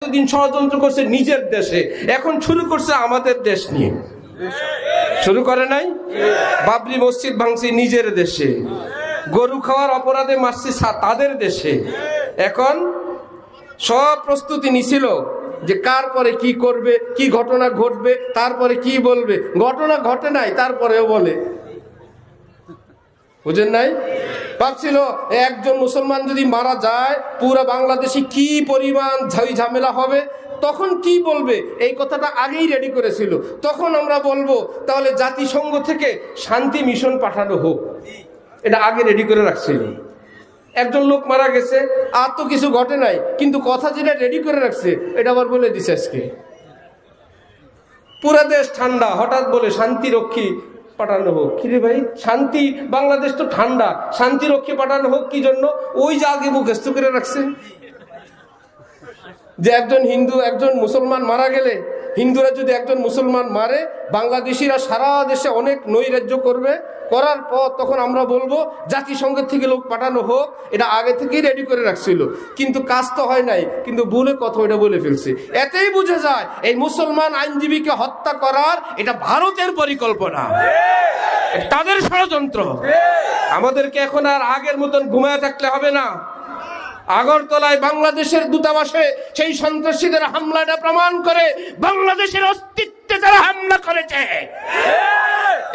দিন ষড়যন্ত্র করছে নিজের দেশে, এখন শুরু করছে আমাদের দেশ নিয়ে। শুরু করে নাই? বাবরি মসজিদ ভাঙছে নিজের দেশে, গরু খাওয়ার অপরাধে মারছে তাদের দেশে। এখন সব প্রস্তুতি নিছিল যে কার পরে কি করবে, কি ঘটনা ঘটবে, তারপরে কি বলবে। ঘটনা ঘটে নাই, তারপরেও বলে। বুঝেন নাই? ভাবছিল একজন মুসলমান যদি মারা যায় পুরো বাংলাদেশে কি পরিমাণ ঝামেলা হবে, তখন কি বলবে এই কথাটা আগেই রেডি করেছিল। তখন আমরা বলবো তাহলে জাতিসংঘ থেকে শান্তি মিশন পাঠানো হোক, এটা আগে রেডি করে রাখছিল। একজন লোক মারা গেছে, আর তো কিছু ঘটে নাই, কিন্তু কথা যেটা রেডি করে রাখছে এটা আবার বলে দিছে আজকে। পুরা দেশ ঠান্ডা, হঠাৎ বলে শান্তি রক্ষী পাঠানো হোক। কি রে ভাই, শান্তি, বাংলাদেশ তো ঠান্ডা, শান্তি রক্ষী পাঠানো হোক কি জন্য? ওই যে আগে মুখস্থ করে রাখছে যে একজন হিন্দু একজন মুসলমান মারা গেলে, হিন্দুরা যদি একজন মুসলমান মারে, বাংলাদেশিরা সারা দেশে অনেক নৈরাজ্য করবে। করার পর তখন আমরা বলবো জাতিসংঘের থেকে লোক পাঠানো হোক, এটা আগে থেকেই রেডি করে রাখছিল। কিন্তু কাজ তো হয় নাই, কিন্তু ভুলে কথা ওইটা বলে ফেলছে। এতেই বুঝে যায় এই মুসলমান আইনজীবীকে হত্যা করার এটা ভারতের পরিকল্পনা, তাদের ষড়যন্ত্র। আমাদেরকে এখন আর আগের মতন ঘুমায় থাকলে হবে না। আগরতলায় বাংলাদেশের দূতাবাসে সেই সন্ত্রাসীদের হামলাটা প্রমাণ করে বাংলাদেশের অস্তিত্বে যারা হামলা করেছে,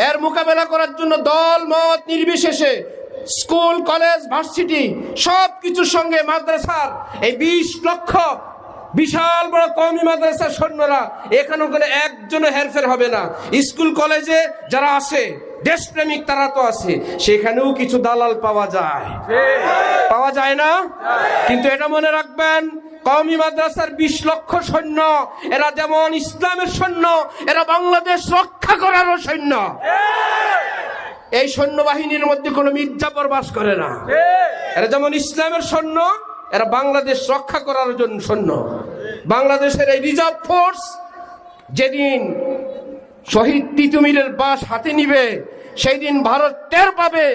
এর মোকাবেলা করার জন্য দল মত নির্বিশেষে স্কুল কলেজ ভার্সিটি সবকিছুর সঙ্গে মাদ্রাসার এই 20 লক্ষ বিশাল বড় কওমি মাদ্রাসার সৈন্যরা, এখানে ওখানে একজনও হেরফের হবে না। স্কুল কলেজে যারা আছে দেশপ্রেমিক তারা তো আছে, সেখানেও কিছু দালাল পাওয়া যায়, পাওয়া যায় না? কিন্তু এটা মনে রাখবেন, কওমি মাদ্রাসার 20 লক্ষ সৈন্য, এরা যেমন ইসলামের সৈন্য, এরা বাংলাদেশ রক্ষা করারও সৈন্য। এই সৈন্যবাহিনীর মধ্যে কোনো মির্জাপর বাস করে না। এরা যেমন ইসলামের সৈন্য, এরা বাংলাদেশ রক্ষা করার জন্য সৈন্য। বাংলাদেশের এই রিজার্ভ ফোর্স যেদিন শহীদ তিতুমীরের বাস হাতে নিবে, সেই দিন ভারত টের পাবে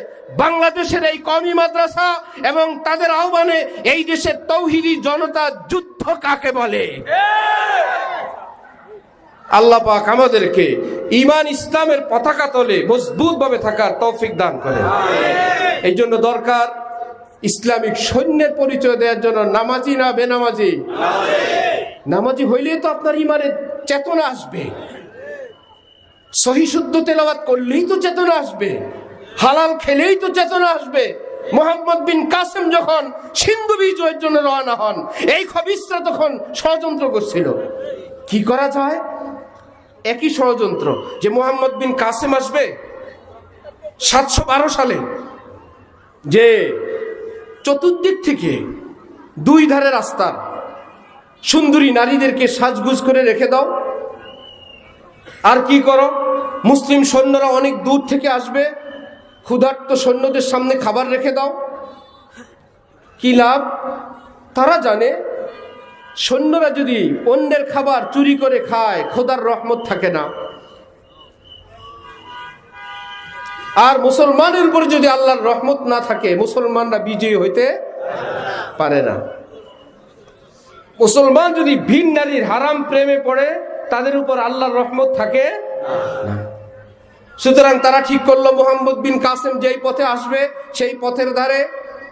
বাংলাদেশের এই কওমি মাদ্রাসা এবং তাদের আহ্বানে এই দেশের তৌহিদি জনতা যুদ্ধ কাকে বলে। আল্লাহ পাক আমাদেরকে ঈমান ইসলামের পতাকা তলে মজবুত ভাবে থাকার তৌফিক দান করেন। এই জন্য দরকার ইসলামিক সৈন্যের পরিচয় দেওয়ার জন্য নামাজি না বেনামাজি? নামাজি হইলে তো আপনার ঈমানের চেতনা আসবে, সহি শুদ্ধ তেলাওয়াত করলেই তো চেতনা আসবে, হালাল খেলেই তো চেতনা আসবে। মোহাম্মদ বিন কাসেম যখন সিন্ধু বিজয়ের জন্য রওনা হন, এই খবিসরা তখন ষড়যন্ত্র করছিল কি করা যায়। একই ষড়যন্ত্র যে মোহাম্মদ বিন কাসেম আসবে 712 সালে, যে চতুর্দিক থেকে দুই ধারে রাস্তার সুন্দরী নারীদেরকে সাজগুজ করে রেখে দাও। আর কি করো, মুসলিম সৈন্যরা অনেক দূর থেকে আসবে, ক্ষুধার্ত সৈন্যদের সামনে খাবার রেখে দাও। কি লাভ? তারা জানে সৈন্যরা যদি অন্যের খাবার চুরি করে খায়, খোদার রহমত থাকে না। আর মুসলমানের উপর যদি আল্লাহর রহমত না থাকে, মুসলমানরা বিজয়ী হইতে পারে না। মুসলমান যদি ভিন নারীর হারাম প্রেমে পড়ে, তাদের উপর আল্লাহর রহমত থাকে না। সুতরাং তারা ঠিক করলো মোহাম্মদ বিন কাসেম যেই পথে আসবে, সেই পথের ধারে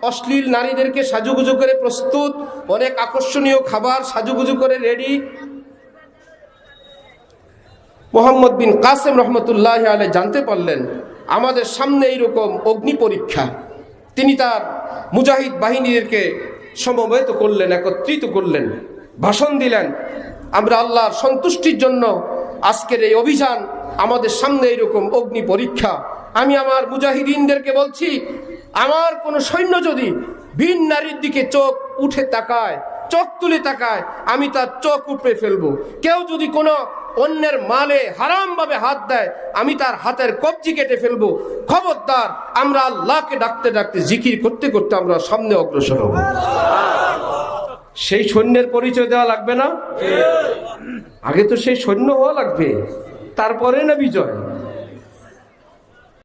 অশ্লীল নারীদেরকে সাজুগুজু করে প্রস্তুত, অনেক আকর্ষণীয় খাবার সাজুগুজু করে রেডি। মোহাম্মদ বিন কাসেম রহমতুল্লাহ আলাইহি জানতে পারলেন আমাদের সামনে এইরকম অগ্নি পরীক্ষা। তিনি তার মুজাহিদ বাহিনীদেরকে সমবেত করলেন, একত্রিত করলেন, ভাষণ দিলেন, আমরা আল্লাহর সন্তুষ্টির জন্য আজকের এই অভিযান, আমাদের সামনে এইরকম অগ্নি পরীক্ষা। আমি আমার মুজাহিদিনদেরকে বলছি, আমার কোনো সৈন্য যদি ভিন নারীর দিকে চোখ উঠে তাকায়, চোখ তুলে তাকায়, আমি তার চোখ উপড়ে ফেলবো। কেউ যদি কোনো অন্যের মালে হারাম ভাবে হাত দেয়, আমি তার হাতের কবজি কেটে ফেলবো। খবরদার, আমরা আল্লাহকে ডাকতে ডাকতে, জিকির করতে করতে আমরা সামনে অগ্রসর হব। সেই সৈন্যের পরিচয় দেওয়া লাগবে না? আগে তো সেই সৈন্য হওয়া লাগবে, তারপরে না বিজয়।